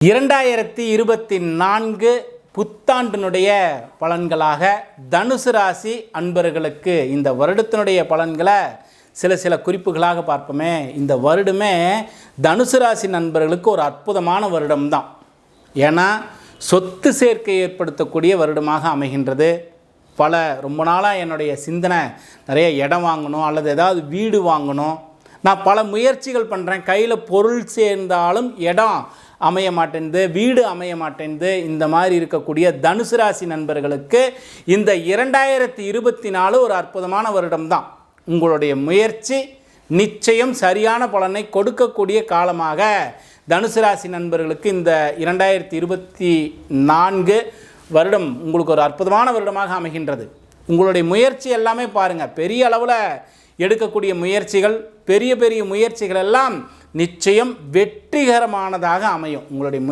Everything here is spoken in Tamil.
2024 புத்தாண்டினுடைய பலன்களாக தனுசு ராசி அன்பர்களுக்கு இந்த வருடத்தினுடைய பலன்களை சில குறிப்புகளாக பார்ப்போமே. இந்த வருடமே தனுசு ராசி நண்பர்களுக்கு ஒரு அற்புதமான வருடம்தான். ஏன்னா சொத்து சேர்க்கை ஏற்படுத்தக்கூடிய வருடமாக அமைகின்றது. ரொம்ப நாளாக என்னுடைய சிந்தனை நிறைய இடம் வாங்கணும் அல்லது ஏதாவது வீடு வாங்கணும், நான் பல முயற்சிகள் பண்ணுறேன், கையில் பொருள் சேர்ந்தாலும் இடம் அமைய மாட்டேங்குது, வீடு அமைய மாட்டேங்குது. இந்த மாதிரி இருக்கக்கூடிய தனுசு ராசி நண்பர்களுக்கு இந்த 2024 ஒரு அற்புதமான வருடம்தான். உங்களுடைய முயற்சி நிச்சயம் சரியான பலனை கொடுக்கக்கூடிய காலமாக தனுசு ராசி நண்பர்களுக்கு இந்த 2024 வருடம் உங்களுக்கு ஒரு அற்புதமான வருடமாக அமைகின்றது. உங்களுடைய முயற்சி எல்லாமே பாருங்கள், பெரிய அளவில் எடுக்கக்கூடிய முயற்சிகள், பெரிய முயற்சிகள் எல்லாம் நிச்சயம் வெற்றிகரமானதாக அமையும். உங்களுடைய